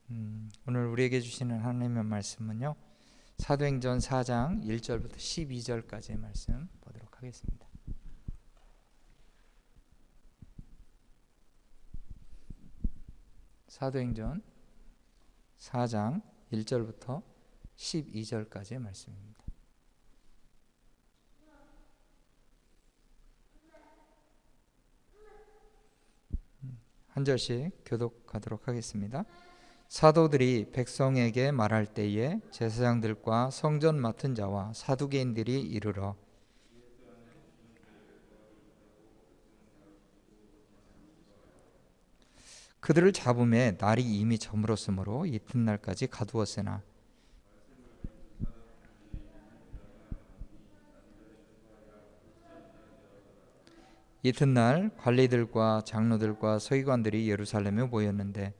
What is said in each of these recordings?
오늘 우리에게 주시는 하나님의 말씀은요, 사도행전 4장 1절부터 12절까지의 말씀 보도록 하겠습니다. 사도행전 4장 1절부터 12절까지의 말씀입니다. 한 절씩 교독하도록 하겠습니다. 사도들이 백성에게 말할 때에 제사장들과 성전 맡은 자와 사두개인들이 이르러 그들을 잡음에 날이 이미 저물었으므로 이튿날까지 가두었으나 이튿날 관리들과 장로들과 서기관들이 예루살렘에 모였는데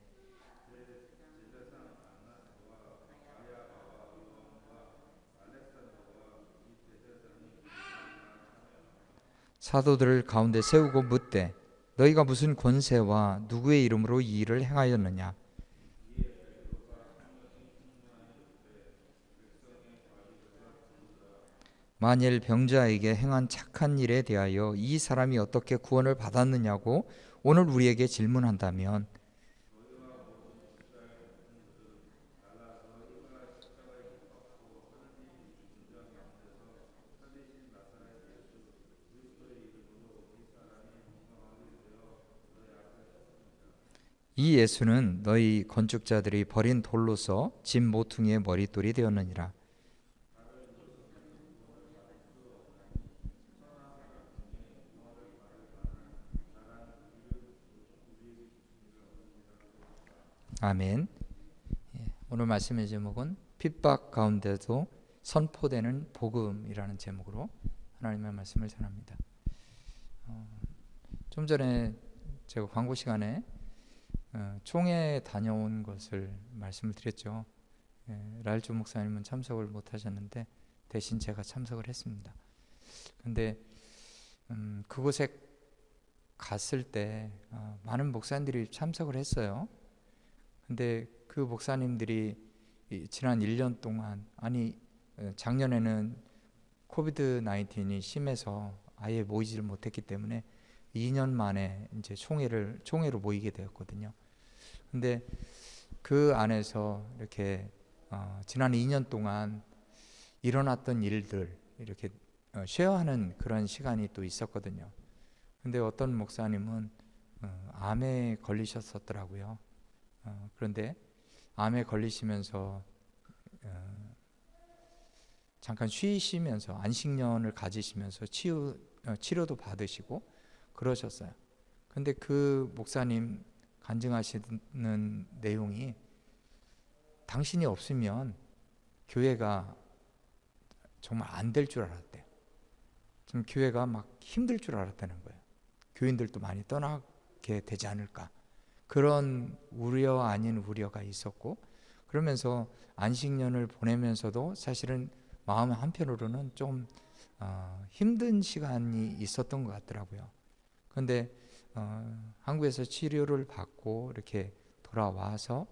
사도들을 가운데 세우고 묻되 너희가 무슨 권세와 누구의 이름으로 이 일을 행하였느냐? 만일 병자에게 행한 착한 일에 대하여 이 사람이 어떻게 구원을 받았느냐고 오늘 우리에게 질문한다면 이 예수는 너희 건축자들이 버린 돌로서 집 모퉁이의 머릿돌이 되었느니라. 아멘. 오늘 말씀의 제목은 핍박 가운데도 선포되는 복음이라는 제목으로 하나님의 말씀을 전합니다. 좀 전에 제가 광고 시간에 총회 다녀온 것을 말씀을 드렸죠. 라일조 목사님은 참석을 못 하셨는데 대신 제가 참석을 했습니다. 근데 그곳에 갔을 때 많은 목사님들이 참석을 했어요. 근데 그 목사님들이 지난 1년 동안, 작년에는 코비드 19이 심해서 아예 모이지를 못했기 때문에 2년 만에 이제 총회로 모이게 되었거든요. 근데 그 안에서 이렇게 지난 2년 동안 일어났던 일들 이렇게 쉐어하는 그런 시간이 또 있었거든요. 근데 어떤 목사님은 암에 걸리셨었더라고요. 그런데 암에 걸리시면서 잠깐 쉬시면서 안식년을 가지시면서 치료도 받으시고 그러셨어요. 근데 그 목사님 간증하시는 내용이 당신이 없으면 교회가 정말 안 될 줄 알았대요. 좀 교회가 막 힘들 줄 알았다는 거예요. 교인들도 많이 떠나게 되지 않을까, 그런 우려 아닌 우려가 있었고, 그러면서 안식년을 보내면서도 사실은 마음 한편으로는 좀 힘든 시간이 있었던 것 같더라고요. 그런데 한국에서 치료를 받고 이렇게 돌아와서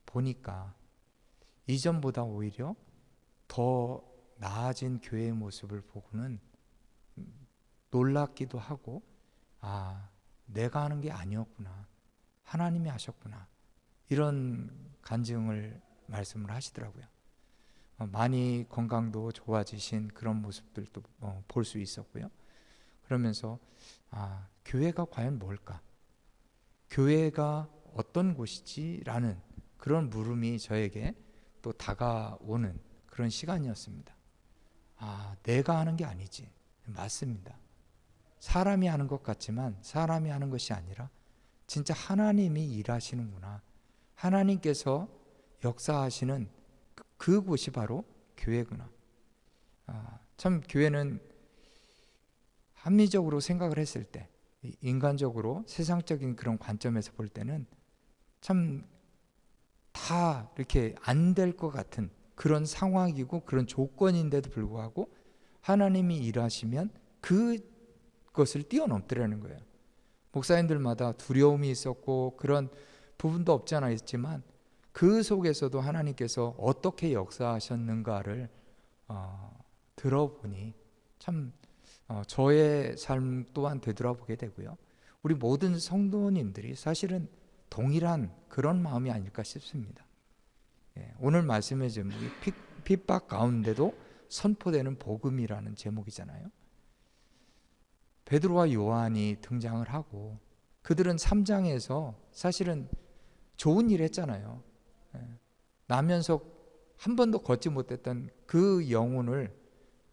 보니까 이전보다 오히려 더 나아진 교회의 모습을 보고는 놀랍기도 하고, 내가 하는 게 아니었구나, 하나님이 하셨구나, 이런 간증을 말씀을 하시더라고요. 많이 건강도 좋아지신 그런 모습들도 볼 수 있었고요. 그러면서 교회가 과연 뭘까? 교회가 어떤 곳이지라는 그런 물음이 저에게 또 다가오는 그런 시간이었습니다. 내가 하는 게 아니지. 맞습니다. 사람이 하는 것 같지만 사람이 하는 것이 아니라 진짜 하나님이 일하시는구나, 하나님께서 역사하시는 그곳이 바로 교회구나. 참 교회는 합리적으로 생각을 했을 때, 인간적으로 세상적인 그런 관점에서 볼 때는 참 다 이렇게 안 될 것 같은 그런 상황이고 그런 조건인데도 불구하고 하나님이 일하시면 그것을 뛰어넘더라는 거예요. 목사님들마다 두려움이 있었고 그런 부분도 없지 않아 있지만 그 속에서도 하나님께서 어떻게 역사하셨는가를 들어보니 참 저의 삶 또한 되돌아보게 되고요. 우리 모든 성도님들이 사실은 동일한 그런 마음이 아닐까 싶습니다. 오늘 말씀의 제목이 핍박 가운데도 선포되는 복음이라는 제목이잖아요. 베드로와 요한이 등장을 하고 그들은 3장에서 사실은 좋은 일 했잖아요. 나면석 한 번도 걷지 못했던 그 영혼을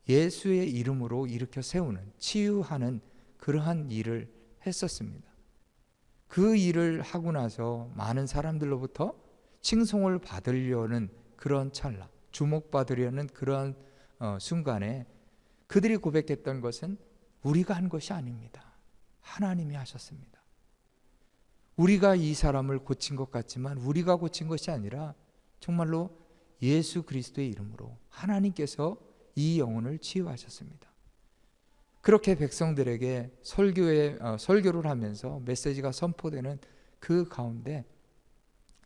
예수의 이름으로 일으켜 세우는, 치유하는 그러한 일을 했었습니다. 그 일을 하고 나서 많은 사람들로부터 칭송을 받으려는 그런 찰나, 주목받으려는 그런 순간에 그들이 고백했던 것은 우리가 한 것이 아닙니다. 하나님이 하셨습니다. 우리가 이 사람을 고친 것 같지만 우리가 고친 것이 아니라 정말로 예수 그리스도의 이름으로 하나님께서 이 영혼을 치유하셨습니다. 그렇게 백성들에게 설교를 하면서 메시지가 선포되는 그 가운데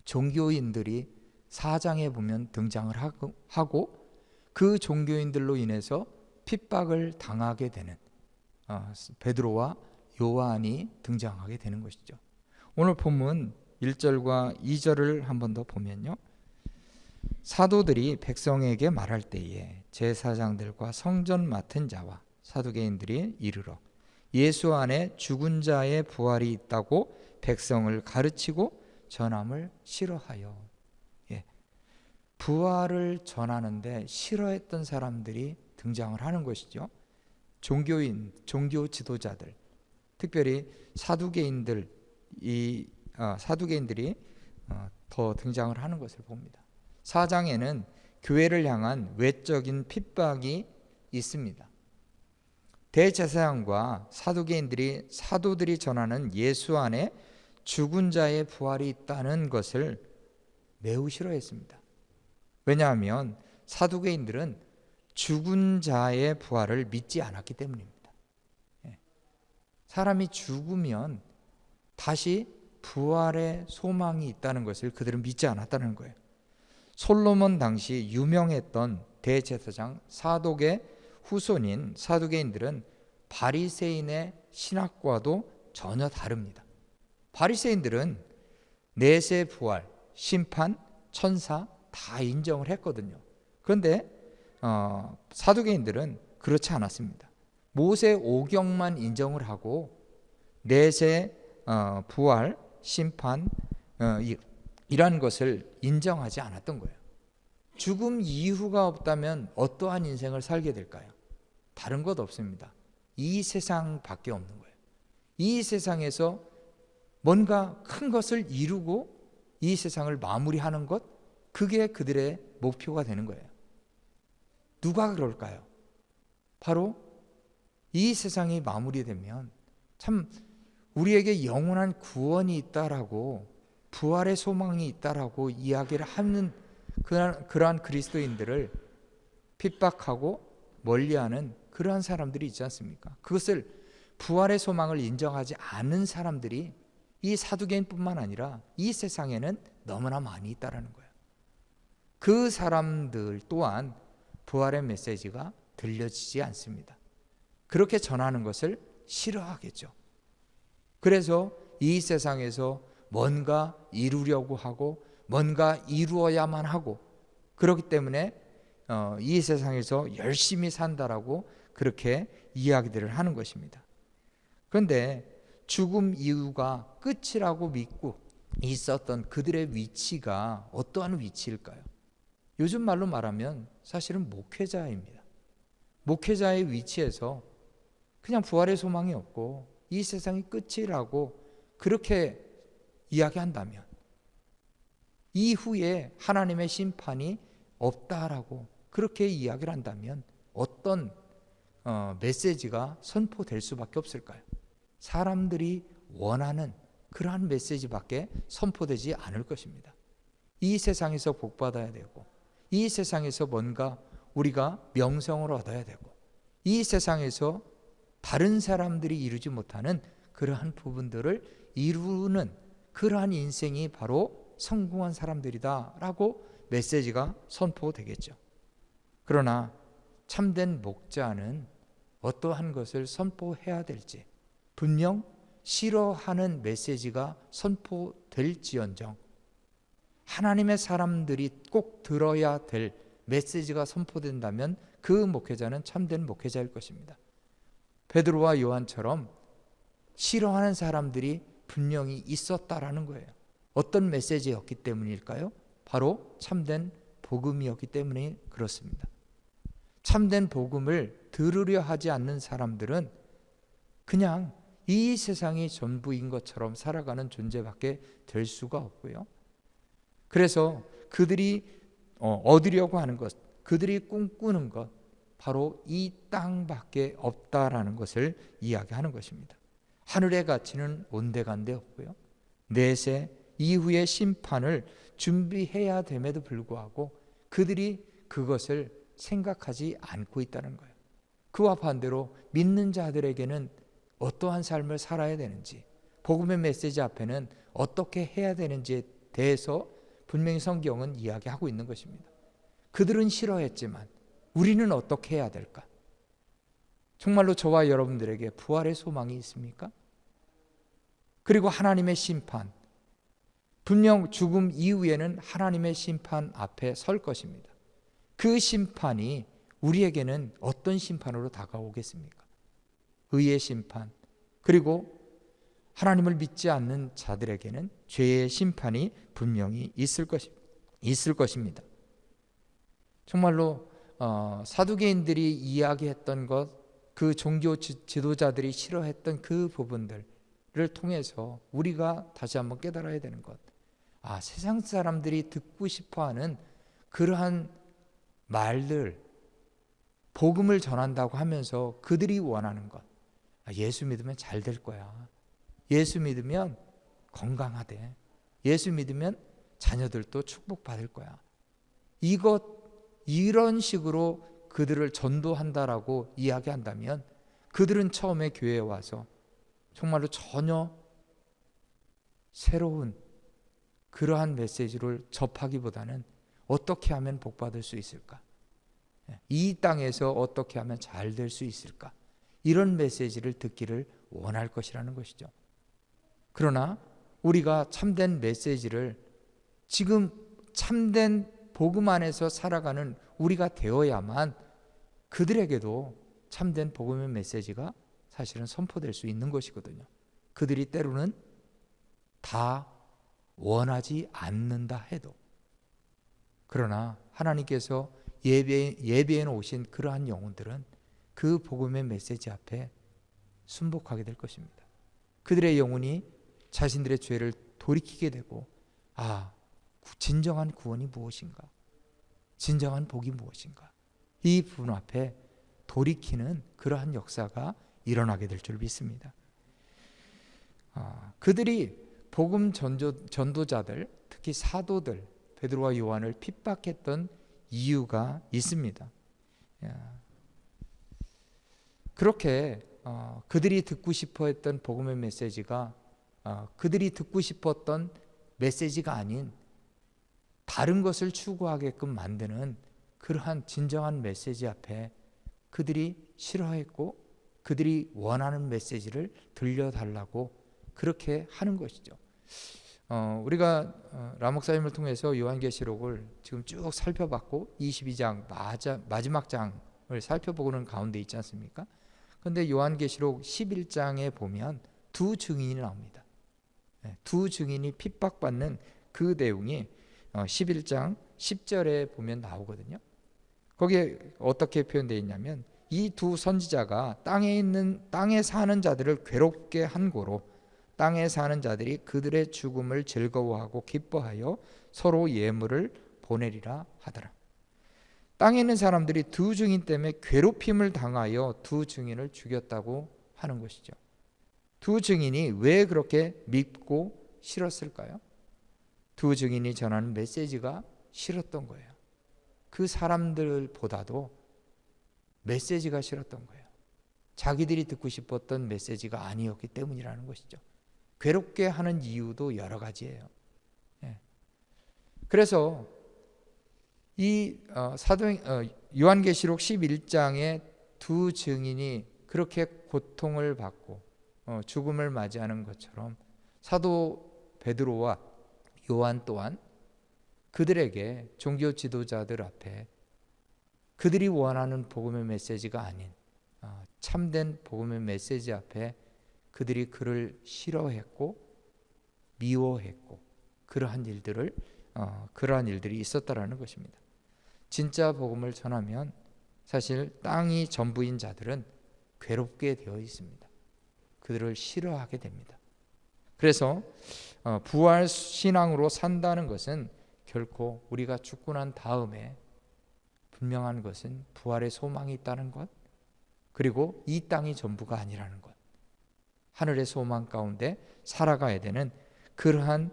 종교인들이 4장에 보면 등장을 하고 그 종교인들로 인해서 핍박을 당하게 되는 베드로와 요한이 등장하게 되는 것이죠. 오늘 본문 1절과 2절을 한 번 더 보면요. 사도들이 백성에게 말할 때에 제사장들과 성전 맡은 자와 사두개인들이 이르러 예수 안에 죽은 자의 부활이 있다고 백성을 가르치고 전함을 싫어하여. 부활을 전하는데 싫어했던 사람들이 등장을 하는 것이죠. 종교인, 종교 지도자들, 특별히 사두개인들이 더 등장을 하는 것을 봅니다. 4장에는 교회를 향한 외적인 핍박이 있습니다. 대제사장과 사도들이 전하는 예수 안에 죽은 자의 부활이 있다는 것을 매우 싫어했습니다. 왜냐하면 사두개인들은 죽은 자의 부활을 믿지 않았기 때문입니다. 사람이 죽으면 다시 부활의 소망이 있다는 것을 그들은 믿지 않았다는 거예요. 솔로몬 당시 유명했던 대제사장 사독의 후손인 사두개인들은 바리새인의 신학과도 전혀 다릅니다. 바리새인들은 내세 부활, 심판, 천사 다 인정을 했거든요. 그런데 사두개인들은 그렇지 않았습니다. 모세 오경만 인정을 하고 내세 부활, 심판 이라는 것을 인정하지 않았던 거예요. 죽음 이후가 없다면 어떠한 인생을 살게 될까요? 다른 것 없습니다. 이 세상밖에 없는 거예요. 이 세상에서 뭔가 큰 것을 이루고 이 세상을 마무리하는 것, 그게 그들의 목표가 되는 거예요. 누가 그럴까요? 바로 이 세상이 마무리되면 참 우리에게 영원한 구원이 있다라고, 부활의 소망이 있다라고 이야기를 하는 그러한 그리스도인들을 핍박하고 멀리하는 그러한 사람들이 있지 않습니까? 그것을 부활의 소망을 인정하지 않는 사람들이 이 사두개인뿐만 아니라 이 세상에는 너무나 많이 있다라는 거예요. 그 사람들 또한 부활의 메시지가 들려지지 않습니다. 그렇게 전하는 것을 싫어하겠죠. 그래서 이 세상에서 뭔가 이루려고 하고 뭔가 이루어야만 하고 그렇기 때문에 이 세상에서 열심히 산다라고 그렇게 이야기들을 하는 것입니다. 그런데 죽음 이후가 끝이라고 믿고 있었던 그들의 위치가 어떠한 위치일까요? 요즘 말로 말하면 사실은 목회자입니다. 목회자의 위치에서 그냥 부활의 소망이 없고 이 세상이 끝이라고 그렇게 이야기한다면, 이후에 하나님의 심판이 없다라고 그렇게 이야기를 한다면 어떤 메시지가 선포될 수밖에 없을까요? 사람들이 원하는 그러한 메시지밖에 선포되지 않을 것입니다. 이 세상에서 복받아야 되고, 이 세상에서 뭔가 우리가 명성을 얻어야 되고, 이 세상에서 다른 사람들이 이루지 못하는 그러한 부분들을 이루는 그러한 인생이 바로 성공한 사람들이다라고 메시지가 선포되겠죠. 그러나 참된 목자는 어떠한 것을 선포해야 될지, 분명 싫어하는 메시지가 선포될지언정 하나님의 사람들이 꼭 들어야 될 메시지가 선포된다면 그 목회자는 참된 목회자일 것입니다. 베드로와 요한처럼 싫어하는 사람들이 분명히 있었다라는 거예요. 어떤 메시지였기 때문일까요? 바로 참된 복음이었기 때문에 그렇습니다. 참된 복음을 들으려 하지 않는 사람들은 그냥 이 세상이 전부인 것처럼 살아가는 존재밖에 될 수가 없고요. 그래서 그들이 얻으려고 하는 것, 그들이 꿈꾸는 것, 바로 이 땅밖에 없다라는 것을 이야기하는 것입니다. 하늘의 가치는 온데간데 없고요. 내세 이후의 심판을 준비해야 됨에도 불구하고 그들이 그것을 생각하지 않고 있다는 거예요. 그와 반대로 믿는 자들에게는 어떠한 삶을 살아야 되는지, 복음의 메시지 앞에는 어떻게 해야 되는지에 대해서 분명히 성경은 이야기하고 있는 것입니다. 그들은 싫어했지만 우리는 어떻게 해야 될까? 정말로 저와 여러분들에게 부활의 소망이 있습니까? 그리고 하나님의 심판, 분명 죽음 이후에는 하나님의 심판 앞에 설 것입니다. 그 심판이 우리에게는 어떤 심판으로 다가오겠습니까? 의의 심판, 그리고 하나님을 믿지 않는 자들에게는 죄의 심판이 분명히 있을 것입니다. 정말로 사두개인들이 이야기했던 것, 그 종교 지도자들이 싫어했던 그 부분들을 통해서 우리가 다시 한번 깨달아야 되는 것, 세상 사람들이 듣고 싶어하는 그러한 말들, 복음을 전한다고 하면서 그들이 원하는 것, 예수 믿으면 잘 될 거야, 예수 믿으면 건강하대, 예수 믿으면 자녀들도 축복받을 거야, 이런 식으로 그들을 전도한다라고 이야기한다면 그들은 처음에 교회에 와서 정말로 전혀 새로운 그러한 메시지를 접하기보다는 어떻게 하면 복받을 수 있을까? 이 땅에서 어떻게 하면 잘 될 수 있을까? 이런 메시지를 듣기를 원할 것이라는 것이죠. 그러나 우리가 참된 메시지를 지금 참된 복음 안에서 살아가는 우리가 되어야만 그들에게도 참된 복음의 메시지가 사실은 선포될 수 있는 것이거든요. 그들이 때로는 다 원하지 않는다 해도, 그러나 하나님께서 예배해 놓으신 그러한 영혼들은 그 복음의 메시지 앞에 순복하게 될 것입니다. 그들의 영혼이 자신들의 죄를 돌이키게 되고, 진정한 구원이 무엇인가, 진정한 복이 무엇인가, 이 부분 앞에 돌이키는 그러한 역사가 일어나게 될 줄 믿습니다. 그들이 복음 전도자들, 특히 사도들 베드로와 요한을 핍박했던 이유가 있습니다. 그렇게 그들이 듣고 싶어했던 복음의 메시지가 그들이 듣고 싶었던 메시지가 아닌 다른 것을 추구하게끔 만드는 그러한 진정한 메시지 앞에 그들이 싫어했고 그들이 원하는 메시지를 들려달라고 그렇게 하는 것이죠. 우리가 람 목사님을 통해서 요한계시록을 지금 쭉 살펴봤고 22장 마지막 장을 살펴보고는 가운데 있지 않습니까? 그런데 요한계시록 11장에 보면 두 증인이 나옵니다. 두 증인이 핍박받는 그 내용이 11장 10절에 보면 나오거든요. 거기에 어떻게 표현되어 있냐면, 이 두 선지자가 땅에 사는 자들을 괴롭게 한 고로 땅에 사는 자들이 그들의 죽음을 즐거워하고 기뻐하여 서로 예물을 보내리라 하더라. 땅에 있는 사람들이 두 증인 때문에 괴롭힘을 당하여 두 증인을 죽였다고 하는 것이죠. 두 증인이 왜 그렇게 밉고 싫었을까요? 두 증인이 전하는 메시지가 싫었던 거예요. 그 사람들보다도 메시지가 싫었던 거예요. 자기들이 듣고 싶었던 메시지가 아니었기 때문이라는 것이죠. 괴롭게 하는 이유도 여러 가지예요. 그래서 이 요한계시록 11장의 두 증인이 그렇게 고통을 받고 죽음을 맞이하는 것처럼 사도 베드로와 요한 또한 그들에게 종교 지도자들 앞에 그들이 원하는 복음의 메시지가 아닌 참된 복음의 메시지 앞에 그들이 그를 싫어했고 미워했고 그러한 일들이 있었다라는 것입니다. 진짜 복음을 전하면 사실 땅이 전부인 자들은 괴롭게 되어 있습니다. 그들을 싫어하게 됩니다. 그래서 부활 신앙으로 산다는 것은 결코 우리가 죽고 난 다음에 분명한 것은 부활의 소망이 있다는 것, 그리고 이 땅이 전부가 아니라는 것, 하늘의 소망 가운데 살아가야 되는 그러한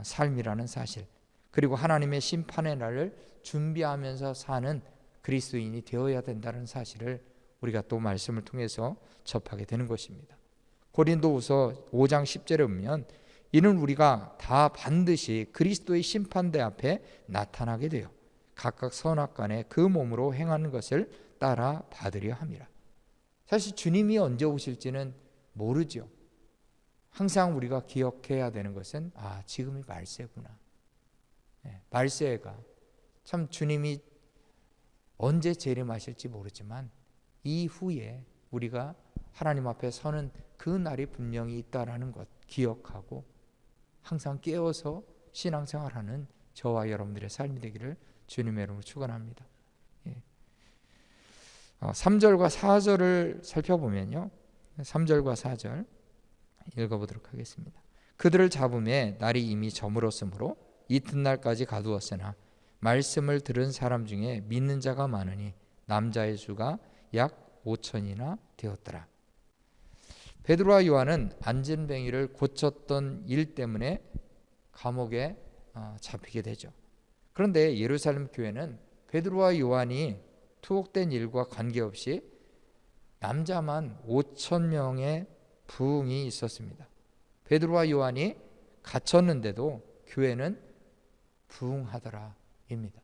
삶이라는 사실, 그리고 하나님의 심판의 날을 준비하면서 사는 그리스도인이 되어야 된다는 사실을 우리가 또 말씀을 통해서 접하게 되는 것입니다. 고린도후서 5장 10절에 보면 이는 우리가 다 반드시 그리스도의 심판대 앞에 나타나게 되어 각각 선악간에 그 몸으로 행하는 것을 따라 받으려 함이라. 사실 주님이 언제 오실지는 모르죠. 항상 우리가 기억해야 되는 것은 지금이 말세구나. 말세가 참 주님이 언제 재림하실지 모르지만 이후에 우리가 하나님 앞에 서는 그 날이 분명히 있다라는 것 기억하고 항상 깨어서 신앙생활하는 저와 여러분들의 삶이 되기를 주님의 이름으로 축원합니다. 3절과 4절을 살펴보면요, 3절과 4절 읽어보도록 하겠습니다. 그들을 잡음에 날이 이미 저물었으므로 이튿날까지 가두었으나 말씀을 들은 사람 중에 믿는 자가 많으니 남자의 수가 약 5천이나 되었더라. 베드로와 요한은 안진뱅이를 고쳤던 일 때문에 감옥에 잡히게 되죠. 그런데 예루살렘 교회는 베드로와 요한이 투옥된 일과 관계없이 남자만 5천 명의 부흥이 있었습니다. 베드로와 요한이 갇혔는데도 교회는 부흥하더라입니다.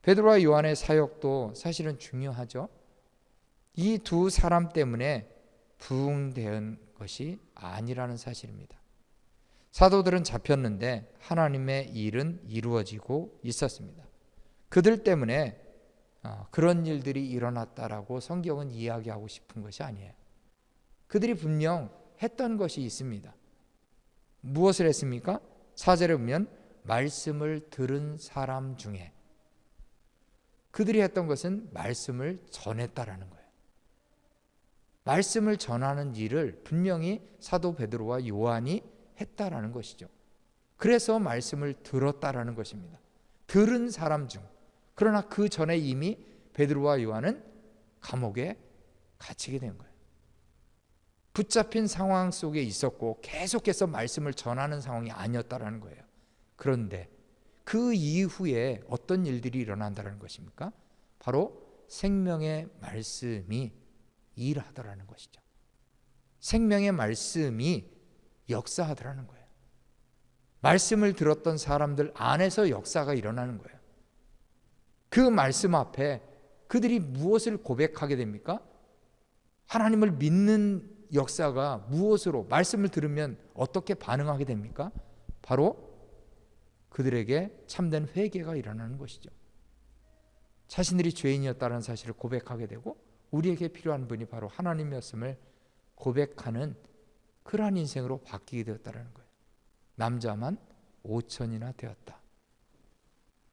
베드로와 요한의 사역도 사실은 중요하죠. 이 두 사람 때문에 부흥된 것이 아니라는 사실입니다. 사도들은 잡혔는데 하나님의 일은 이루어지고 있었습니다. 그들 때문에 그런 일들이 일어났다라고 성경은 이야기하고 싶은 것이 아니에요. 그들이 분명 했던 것이 있습니다. 무엇을 했습니까? 4절에 보면 말씀을 들은 사람 중에, 그들이 했던 것은 말씀을 전했다라는 거예요. 말씀을 전하는 일을 분명히 사도 베드로와 요한이 했다라는 것이죠. 그래서 말씀을 들었다라는 것입니다. 들은 사람 중. 그러나 그 전에 이미 베드로와 요한은 감옥에 갇히게 된 거예요. 붙잡힌 상황 속에 있었고 계속해서 말씀을 전하는 상황이 아니었다라는 거예요. 그런데 그 이후에 어떤 일들이 일어난다는 것입니까? 바로 생명의 말씀이 일하더라는 것이죠. 생명의 말씀이 역사하더라는 거예요. 말씀을 들었던 사람들 안에서 역사가 일어나는 거예요. 그 말씀 앞에 그들이 무엇을 고백하게 됩니까? 하나님을 믿는 역사가 무엇으로, 말씀을 들으면 어떻게 반응하게 됩니까? 바로 그들에게 참된 회개가 일어나는 것이죠. 자신들이 죄인이었다는 사실을 고백하게 되고 우리에게 필요한 분이 바로 하나님이었음을 고백하는 그러한 인생으로 바뀌게 되었다는 거예요. 남자만 5천이나 되었다.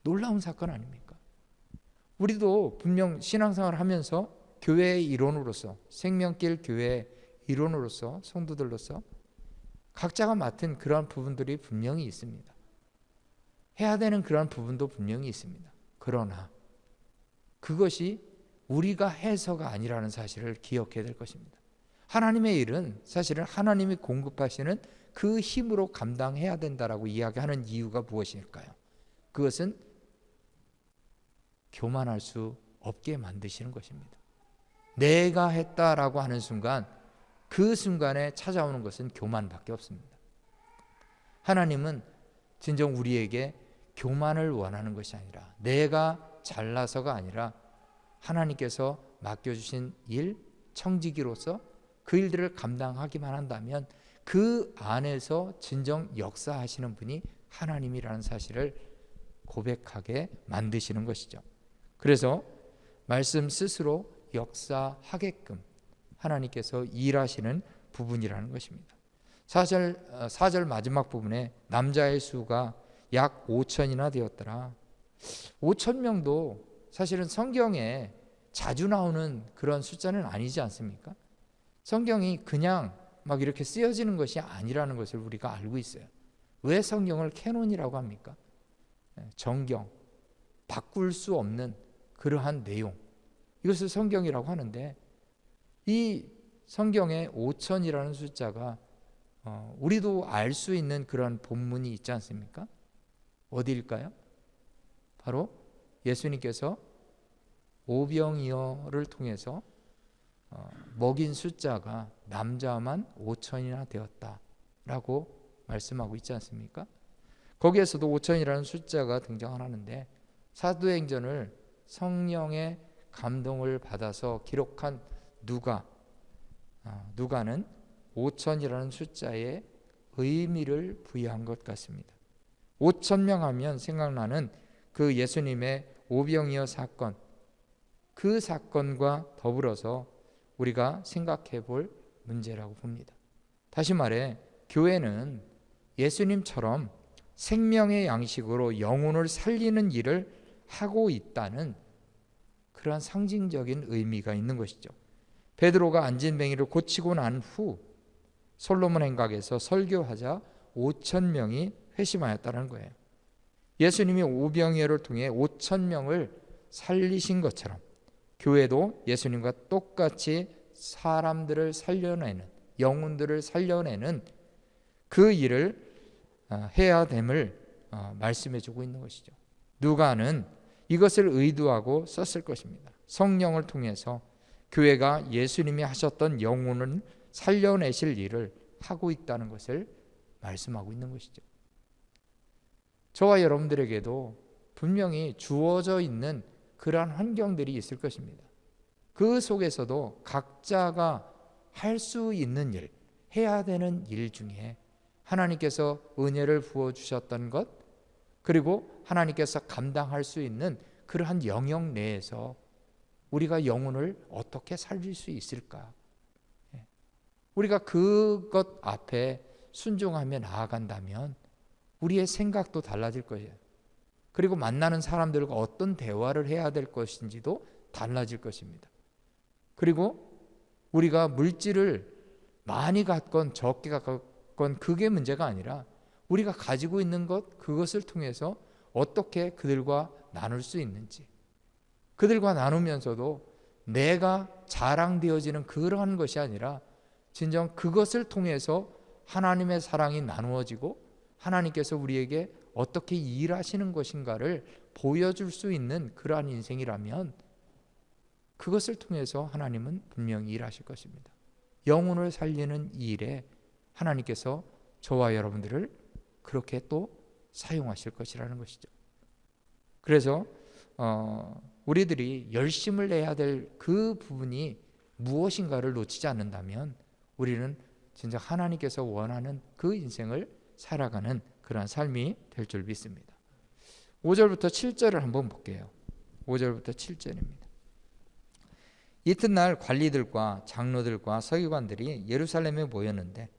놀라운 사건 아닙니까? 우리도 분명 신앙생활을 하면서 교회의 일원으로서, 생명길 교회의 일원으로서, 성도들로서 각자가 맡은 그러한 부분들이 분명히 있습니다. 해야 되는 그러한 부분도 분명히 있습니다. 그러나 그것이 우리가 해서가 아니라는 사실을 기억해야 될 것입니다. 하나님의 일은 사실은 하나님이 공급하시는 그 힘으로 감당해야 된다라고 이야기하는 이유가 무엇일까요? 그것은 교만할 수 없게 만드시는 것입니다. 내가 했다라고 하는 순간 그 순간에 찾아오는 것은 교만밖에 없습니다. 하나님은 진정 우리에게 교만을 원하는 것이 아니라, 내가 잘나서가 아니라 하나님께서 맡겨주신 일, 청지기로서 그 일들을 감당하기만 한다면 그 안에서 진정 역사하시는 분이 하나님이라는 사실을 고백하게 만드시는 것이죠. 그래서 말씀 스스로 역사하게끔 하나님께서 일하시는 부분이라는 것입니다. 4절 마지막 부분에 남자의 수가 약 5천이나 되었더라. 5천 명도 사실은 성경에 자주 나오는 그런 숫자는 아니지 않습니까? 성경이 그냥 막 이렇게 쓰여지는 것이 아니라는 것을 우리가 알고 있어요. 왜 성경을 캐논이라고 합니까? 정경, 바꿀 수 없는 그러한 내용, 이것을 성경이라고 하는데, 이 성경에 5천이라는 숫자가 우리도 알 수 있는 그런 본문이 있지 않습니까? 어디일까요? 바로 예수님께서 오병이어를 통해서 먹인 숫자가 남자만 5천이나 되었다라고 말씀하고 있지 않습니까? 거기에서도 5천이라는 숫자가 등장하는데, 사도행전을 성령의 감동을 받아서 기록한 누가는 5천이라는 숫자에 의미를 부여한 것 같습니다. 5천 명 하면 생각나는 그 예수님의 오병이어 사건, 그 사건과 더불어서 우리가 생각해 볼 문제라고 봅니다. 다시 말해, 교회는 예수님처럼 생명의 양식으로 영혼을 살리는 일을 하고 있다는 그러한 상징적인 의미가 있는 것이죠. 베드로가 안진뱅이를 고치고 난 후 솔로몬 행각에서 설교하자 5천 명이 회심하였다는 거예요. 예수님이 오병이어를 통해 5천 명을 살리신 것처럼 교회도 예수님과 똑같이 사람들을 살려내는, 영혼들을 살려내는 그 일을 해야 됨을 말씀해 주고 있는 것이죠. 누가는 이것을 의도하고 썼을 것입니다. 성령을 통해서 교회가 예수님이 하셨던 영혼을 살려내실 일을 하고 있다는 것을 말씀하고 있는 것이죠. 저와 여러분들에게도 분명히 주어져 있는 그러한 환경들이 있을 것입니다. 그 속에서도 각자가 할 수 있는 일, 해야 되는 일 중에 하나님께서 은혜를 부어주셨던 것, 그리고 하나님께서 감당할 수 있는 그러한 영역 내에서 우리가 영혼을 어떻게 살릴 수 있을까? 우리가 그것 앞에 순종하며 나아간다면 우리의 생각도 달라질 거예요. 그리고 만나는 사람들과 어떤 대화를 해야 될 것인지도 달라질 것입니다. 그리고 우리가 물질을 많이 갖건 적게 갖건 그게 문제가 아니라 우리가 가지고 있는 것, 그것을 통해서 어떻게 그들과 나눌 수 있는지, 그들과 나누면서도 내가 자랑되어지는 그러한 것이 아니라 진정 그것을 통해서 하나님의 사랑이 나누어지고 하나님께서 우리에게 어떻게 일하시는 것인가를 보여줄 수 있는 그러한 인생이라면 그것을 통해서 하나님은 분명히 일하실 것입니다. 영혼을 살리는 일에 하나님께서 저와 여러분들을 그렇게 또 사용하실 것이라는 것이죠. 그래서 우리들이 열심을 내야 될 그 부분이 무엇인가를 놓치지 않는다면 우리는 진짜 하나님께서 원하는 그 인생을 살아가는 그러한 삶이 될 줄 믿습니다. 5절부터 7절을 한번 볼게요. 5절부터 7절입니다. 이튿날 관리들과 장로들과 서기관들이 예루살렘에 모였는데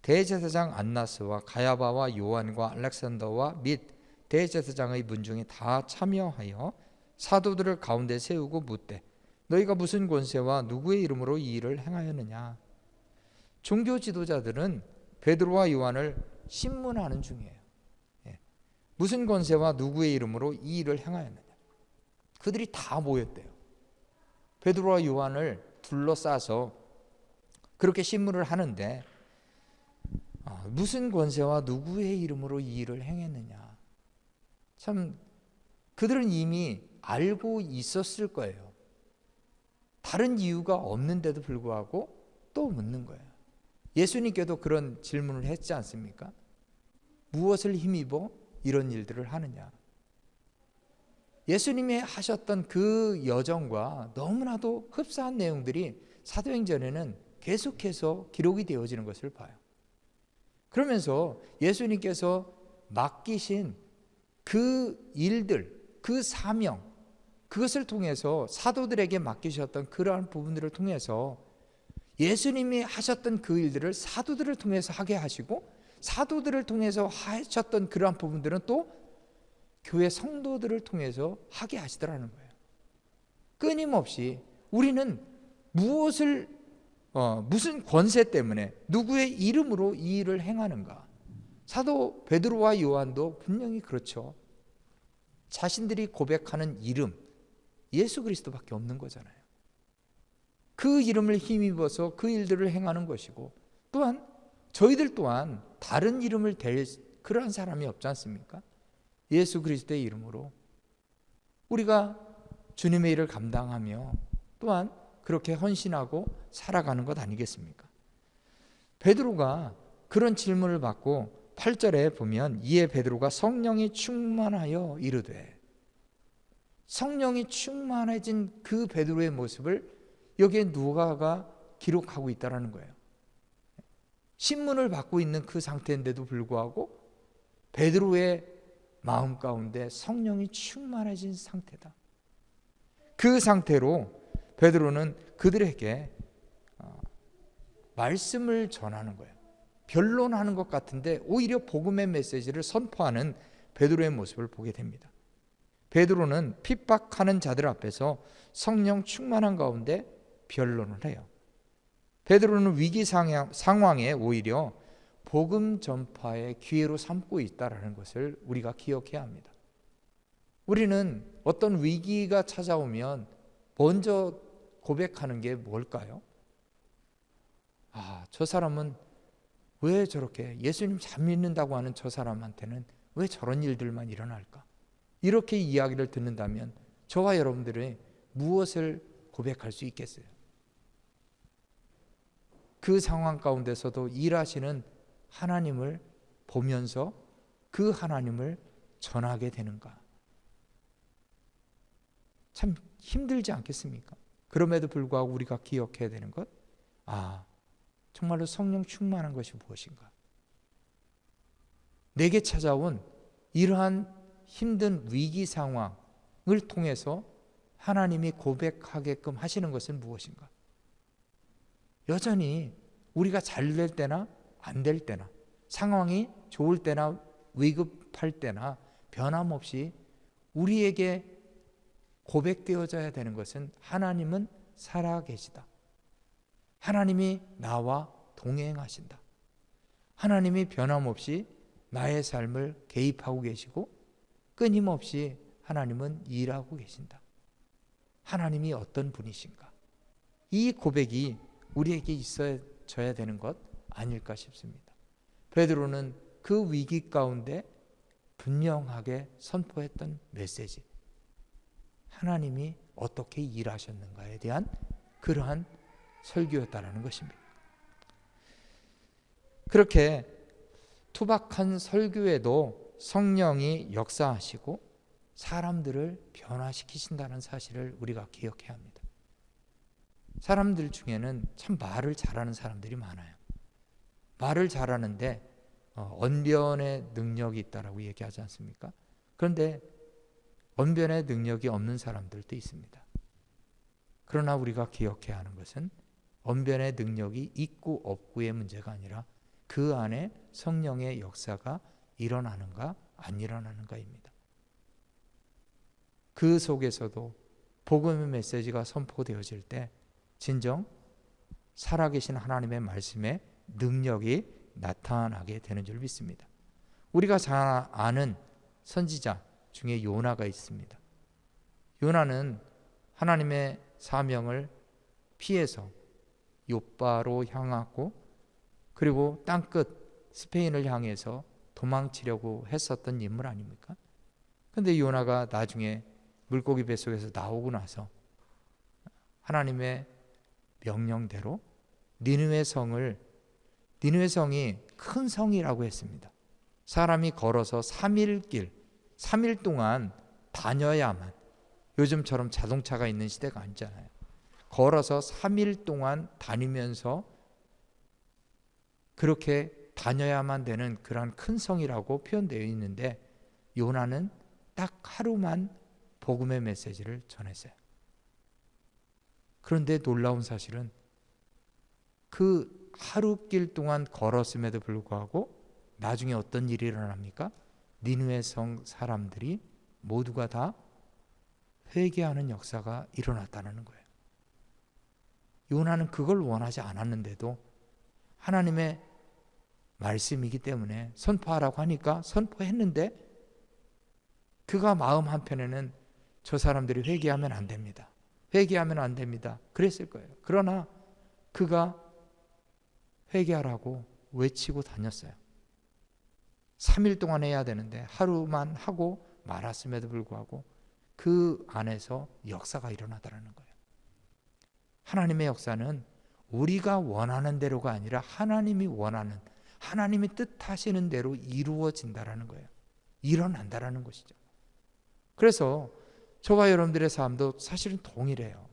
대제사장 안나스와 가야바와 요한과 알렉산더와 및 대제사장의 문중이 다 참여하여 사도들을 가운데 세우고 묻되 너희가 무슨 권세와 누구의 이름으로 이 일을 행하였느냐. 종교 지도자들은 베드로와 요한을 신문하는 중이에요. 무슨 권세와 누구의 이름으로 이 일을 행하였느냐. 그들이 다 모였대요. 베드로와 요한을 둘러싸서 그렇게 신문을 하는데 무슨 권세와 누구의 이름으로 이 일을 행했느냐. 참 그들은 이미 알고 있었을 거예요. 다른 이유가 없는데도 불구하고 또 묻는 거예요. 예수님께도 그런 질문을 했지 않습니까? 무엇을 힘입어 이런 일들을 하느냐. 예수님이 하셨던 그 여정과 너무나도 흡사한 내용들이 사도행전에는 계속해서 기록이 되어지는 것을 봐요. 그러면서 예수님께서 맡기신 그 일들, 그 사명, 그것을 통해서 사도들에게 맡기셨던 그러한 부분들을 통해서 예수님이 하셨던 그 일들을 사도들을 통해서 하게 하시고, 사도들을 통해서 하셨던 그러한 부분들은 또 교회 성도들을 통해서 하게 하시더라는 거예요. 끊임없이 우리는 무슨 권세 때문에 누구의 이름으로 이 일을 행하는가. 사도 베드로와 요한도 분명히 그렇죠. 자신들이 고백하는 이름, 예수 그리스도밖에 없는 거잖아요. 그 이름을 힘입어서 그 일들을 행하는 것이고, 또한 저희들 또한 다른 이름을 댈 그러한 사람이 없지 않습니까? 예수 그리스도의 이름으로 우리가 주님의 일을 감당하며 또한 그렇게 헌신하고 살아가는 것 아니겠습니까? 베드로가 그런 질문을 받고 8절에 보면, 이에 베드로가 성령이 충만하여 이르되, 성령이 충만해진 그 베드로의 모습을 여기에 누가가 기록하고 있다는 거예요. 신문을 받고 있는 그 상태인데도 불구하고 베드로의 마음 가운데 성령이 충만해진 상태다. 그 상태로 베드로는 그들에게 말씀을 전하는 거예요. 변론하는 것 같은데 오히려 복음의 메시지를 선포하는 베드로의 모습을 보게 됩니다. 베드로는 핍박하는 자들 앞에서 성령 충만한 가운데 변론을 해요. 베드로는 위기 상황에 오히려 복음 전파의 기회로 삼고 있다는 것을 우리가 기억해야 합니다. 우리는 어떤 위기가 찾아오면 먼저 고백하는 게 뭘까요? 저 사람은 왜 저렇게, 예수님 잘 믿는다고 하는 저 사람한테는 왜 저런 일들만 일어날까? 이렇게 이야기를 듣는다면 저와 여러분들이 무엇을 고백할 수 있겠어요? 그 상황 가운데서도 일하시는 하나님을 보면서 그 하나님을 전하게 되는가? 참 힘들지 않겠습니까? 그럼에도 불구하고 우리가 기억해야 되는 것, 정말로 성령 충만한 것이 무엇인가? 내게 찾아온 이러한 힘든 위기 상황을 통해서 하나님이 고백하게끔 하시는 것은 무엇인가? 여전히 우리가 잘 될 때나 안 될 때나, 상황이 좋을 때나 위급할 때나 변함없이 우리에게 고백되어져야 되는 것은, 하나님은 살아계시다. 하나님이 나와 동행하신다. 하나님이 변함없이 나의 삶을 개입하고 계시고 끊임없이 하나님은 일하고 계신다. 하나님이 어떤 분이신가? 이 고백이 우리에게 있어져야 되는 것 아닐까 싶습니다. 베드로는 그 위기 가운데 분명하게 선포했던 메시지, 하나님이 어떻게 일하셨는가에 대한 그러한 설교였다라는 것입니다. 그렇게 투박한 설교에도 성령이 역사하시고 사람들을 변화시키신다는 사실을 우리가 기억해야 합니다. 사람들 중에는 참 말을 잘하는 사람들이 많아요. 말을 잘하는데 언변의 능력이 있다라고 얘기하지 않습니까? 그런데 언변의 능력이 없는 사람들도 있습니다. 그러나 우리가 기억해야 하는 것은 언변의 능력이 있고 없고의 문제가 아니라 그 안에 성령의 역사가 일어나는가 안 일어나는가입니다. 그 속에서도 복음의 메시지가 선포되어질 때 진정 살아계신 하나님의 말씀의 능력이 나타나게 되는 줄 믿습니다. 우리가 잘 아는 선지자 중에 요나가 있습니다. 요나는 하나님의 사명을 피해서 욥바로 향하고, 그리고 땅끝 스페인을 향해서 도망치려고 했었던 인물 아닙니까? 그런데 요나가 나중에 물고기 뱃속에서 나오고 나서 하나님의 명령대로 니느웨 성을 니느웨 성이 큰 성이라고 했습니다. 사람이 걸어서 3일 길, 3일 동안 다녀야만, 요즘처럼 자동차가 있는 시대가 아니잖아요. 걸어서 3일 동안 다니면서 그렇게 다녀야만 되는 그런 큰 성이라고 표현되어 있는데, 요나는 딱 하루만 복음의 메시지를 전했어요. 그런데 놀라운 사실은 그 하루 길 동안 걸었음에도 불구하고 나중에 어떤 일이 일어납니까? 니느웨 성 사람들이 모두가 다 회개하는 역사가 일어났다는 거예요. 요나는 그걸 원하지 않았는데도 하나님의 말씀이기 때문에 선포하라고 하니까 선포했는데, 그가 마음 한편에는 저 사람들이 회개하면 안 됩니다, 회개하면 안 됩니다 그랬을 거예요. 그러나 그가 회개하라고 외치고 다녔어요. 3일 동안 해야 되는데 하루만 하고 말았음에도 불구하고 그 안에서 역사가 일어나더라는 거예요. 하나님의 역사는 우리가 원하는 대로가 아니라 하나님이 원하는, 하나님이 뜻하시는 대로 이루어진다라는 거예요. 일어난다라는 것이죠. 그래서 저와 여러분들의 삶도 사실은 동일해요.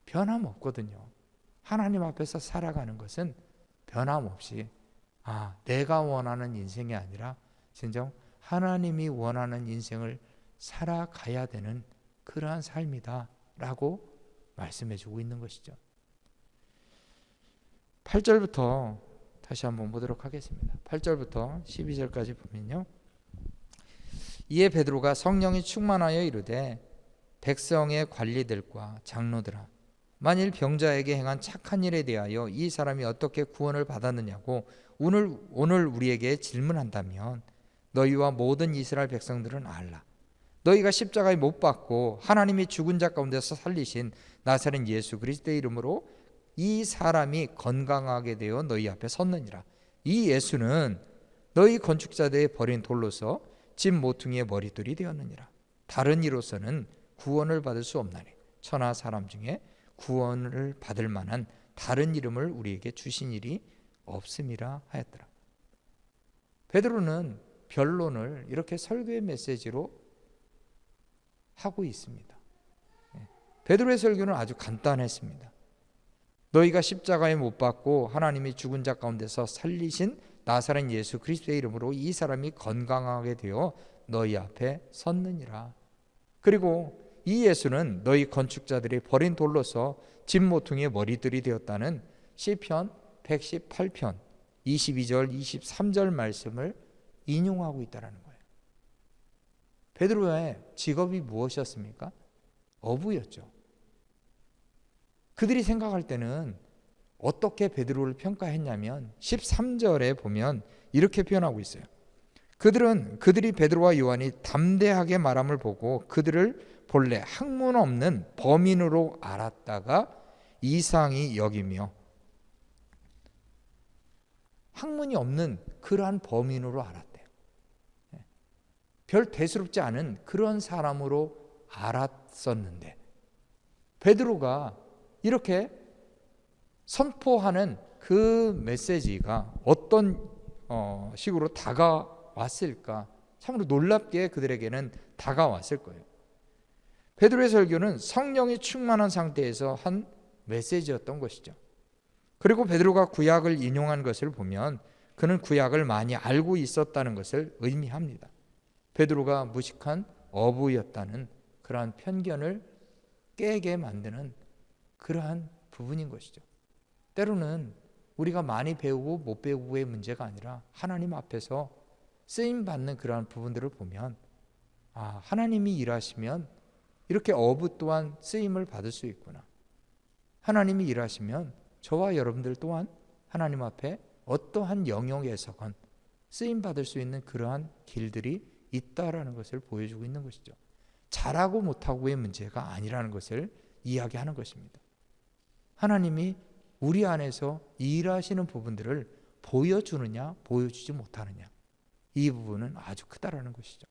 변함없거든요. 하나님 앞에서 살아가는 것은 변함없이 내가 원하는 인생이 아니라 진정 하나님이 원하는 인생을 살아가야 되는 그러한 삶이다 라고 말씀해 주고 있는 것이죠. 8절부터 다시 한번 보도록 하겠습니다. 8절부터 12절까지 보면요, 이에 베드로가 성령이 충만하여 이르되 백성의 관리들과 장로들아, 만일 병자에게 행한 착한 일에 대하여 이 사람이 어떻게 구원을 받았느냐고 오늘 우리에게 질문한다면 너희와 모든 이스라엘 백성들은 알라. 너희가 십자가에 못 박고 하나님이 죽은 자 가운데서 살리신 나사렛 예수 그리스도의 이름으로 이 사람이 건강하게 되어 너희 앞에 섰느니라. 이 예수는 너희 건축자들의 버린 돌로서 집 모퉁이의 머릿돌이 되었느니라. 다른 이로서는 구원을 받을 수 없나니 천하 사람 중에 구원을 받을 만한 다른 이름을 우리에게 주신 일이 없음이라 하였더라. 베드로는 변론을 이렇게 설교의 메시지로 하고 있습니다. 베드로의 설교는 아주 간단했습니다. 너희가 십자가에 못 박고 하나님이 죽은 자 가운데서 살리신 나사렛 예수 그리스도의 이름으로 이 사람이 건강하게 되어 너희 앞에 섰느니라. 그리고 이 예수는 너희 건축자들이 버린 돌로서 집 모퉁이의 머리들이 되었다는 시편 118편 22절 23절 말씀을 인용하고 있다는 거예요. 베드로의 직업이 무엇이었습니까? 어부였죠. 그들이 생각할 때는 어떻게 베드로를 평가했냐면 13절에 보면 이렇게 표현하고 있어요. 그들이 베드로와 요한이 담대하게 말함을 보고 그들을 본래 학문 없는 범인으로 알았다가 이상히 여기며, 학문이 없는 그러한 범인으로 알았대요. 별 대수롭지 않은 그런 사람으로 알았었는데 베드로가 이렇게 선포하는 그 메시지가 어떤 식으로 다가왔을까? 참으로 놀랍게 그들에게는 다가왔을 거예요. 베드로의 설교는 성령이 충만한 상태에서 한 메시지였던 것이죠. 그리고 베드로가 구약을 인용한 것을 보면 그는 구약을 많이 알고 있었다는 것을 의미합니다. 베드로가 무식한 어부였다는 그러한 편견을 깨게 만드는 그러한 부분인 것이죠. 때로는 우리가 많이 배우고 못 배우고의 문제가 아니라 하나님 앞에서 쓰임받는 그러한 부분들을 보면 하나님이 일하시면 이렇게 어부 또한 쓰임을 받을 수 있구나. 하나님이 일하시면 저와 여러분들 또한 하나님 앞에 어떠한 영역에서건 쓰임받을 수 있는 그러한 길들이 있다라는 것을 보여주고 있는 것이죠. 잘하고 못하고의 문제가 아니라는 것을 이야기하는 것입니다. 하나님이 우리 안에서 일하시는 부분들을 보여주느냐 보여주지 못하느냐, 이 부분은 아주 크다라는 것이죠.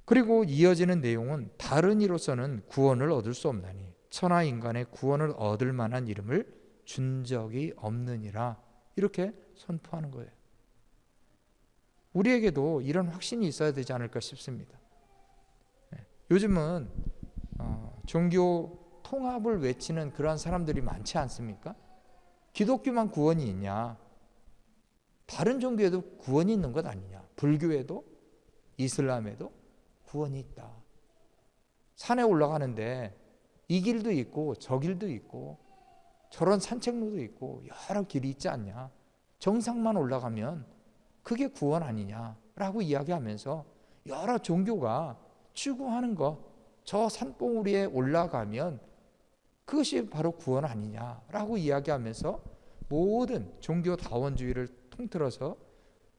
그리고 이어지는 내용은 다른 이로서는 구원을 얻을 수 없나니 천하 인간의 구원을 얻을 만한 이름을 준 적이 없느니라 이렇게 선포하는 거예요. 우리에게도 이런 확신이 있어야 되지 않을까 싶습니다. 요즘은 종교 통합을 외치는 그러한 사람들이 많지 않습니까? 기독교만 구원이 있냐? 다른 종교에도 구원이 있는 것 아니냐? 불교에도 이슬람에도 구원이 있다. 산에 올라가는데 이 길도 있고 저 길도 있고 저런 산책로도 있고 여러 길이 있지 않냐? 정상만 올라가면 그게 구원 아니냐라고 이야기하면서 여러 종교가 추구하는 것, 저 산봉우리에 올라가면 그것이 바로 구원 아니냐라고 이야기하면서 모든 종교 다원주의를 통틀어서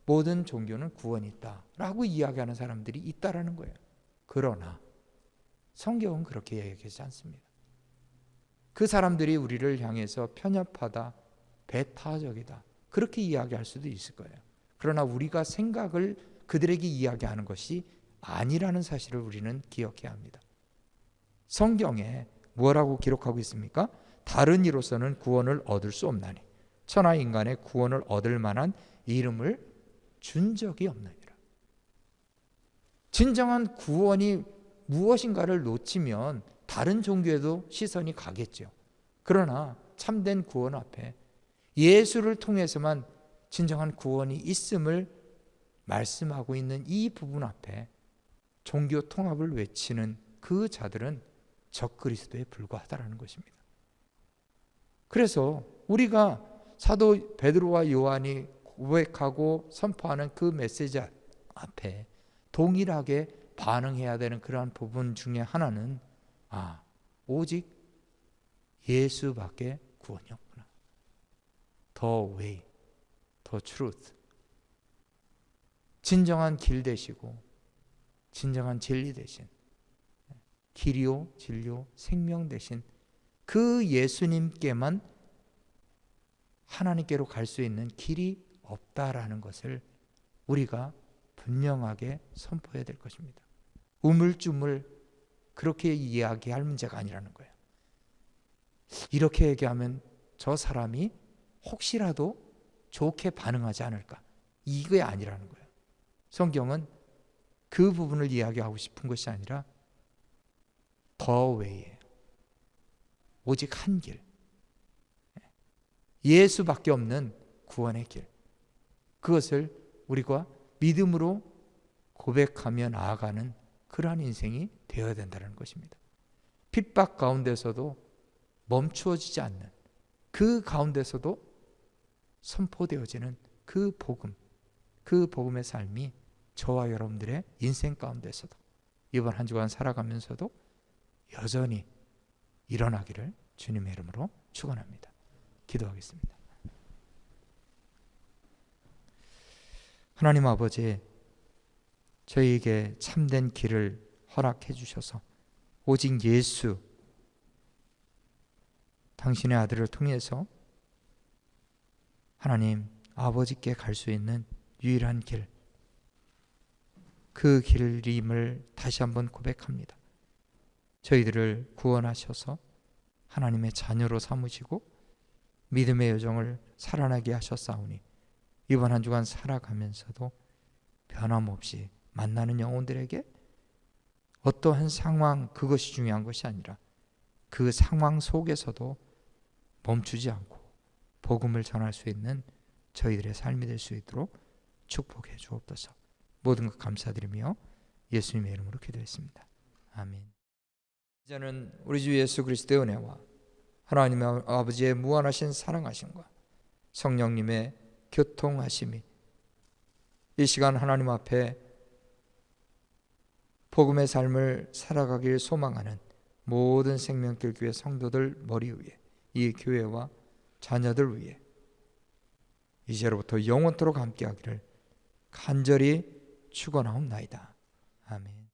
모든 종교는 구원이 있다라고 이야기하는 사람들이 있다라는 거예요. 그러나 성경은 그렇게 얘기하지 않습니다. 그 사람들이 우리를 향해서 편협하다, 배타적이다 그렇게 이야기할 수도 있을 거예요. 그러나 우리가 생각을 그들에게 이야기하는 것이 아니라는 사실을 우리는 기억해야 합니다. 성경에 뭐라고 기록하고 있습니까? 다른 이로서는 구원을 얻을 수 없나니 천하 인간의 구원을 얻을 만한 이름을 준 적이 없느니라. 진정한 구원이 무엇인가를 놓치면 다른 종교에도 시선이 가겠죠. 그러나 참된 구원 앞에 예수를 통해서만 진정한 구원이 있음을 말씀하고 있는 이 부분 앞에 종교 통합을 외치는 그 자들은 적그리스도에 불과하다라는 것입니다. 그래서 우리가 사도 베드로와 요한이 고백하고 선포하는 그 메시지 앞에 동일하게 반응해야 되는 그러한 부분 중에 하나는 오직 예수밖에 구원이 없구나. The way, the truth. 진정한 길 되시고 진정한 진리 되신 길이요 진리요 생명 되신 그 예수님께만 하나님께로 갈 수 있는 길이 없다라는 것을 우리가 분명하게 선포해야 될 것입니다. 우물쭈물 그렇게 이야기할 문제가 아니라는 거예요. 이렇게 얘기하면 저 사람이 혹시라도 좋게 반응하지 않을까? 이게 아니라는 거예요. 성경은 그 부분을 이야기하고 싶은 것이 아니라 더 웨이예요. 오직 한 길. 예수밖에 없는 구원의 길. 그것을 우리가 믿음으로 고백하며 나아가는 그러한 인생이 되어야 된다는 것입니다. 핍박 가운데서도 멈추어지지 않는 그 가운데서도 선포되어지는 그 복음, 그 복음의 삶이 저와 여러분들의 인생 가운데서도 이번 한 주간 살아가면서도 여전히 일어나기를 주님의 이름으로 축원합니다. 기도하겠습니다. 하나님 아버지, 저희에게 참된 길을 허락해 주셔서 오직 예수, 당신의 아들을 통해서 하나님 아버지께 갈 수 있는 유일한 길, 그 길임을 다시 한번 고백합니다. 저희들을 구원하셔서 하나님의 자녀로 삼으시고 믿음의 여정을 살아나게 하셨사오니 이번 한 주간 살아가면서도 변함없이 만나는 영혼들에게 어떠한 상황, 그것이 중요한 것이 아니라 그 상황 속에서도 멈추지 않고 복음을 전할 수 있는 저희들의 삶이 될 수 있도록 축복해 주옵소서. 모든 것 감사드리며 예수님의 이름으로 기도했습니다. 아멘. 이제는 우리 주 예수 그리스도의 은혜와 하나님 아버지의 무한하신 사랑하심과 성령님의 교통하심이 이 시간 하나님 앞에 복음의 삶을 살아가길 소망하는 모든 생명길 교회 성도들 머리 위에, 이 교회와 자녀들 위에 이제로부터 영원토록 함께하기를 간절히 축원하옵나이다. 아멘.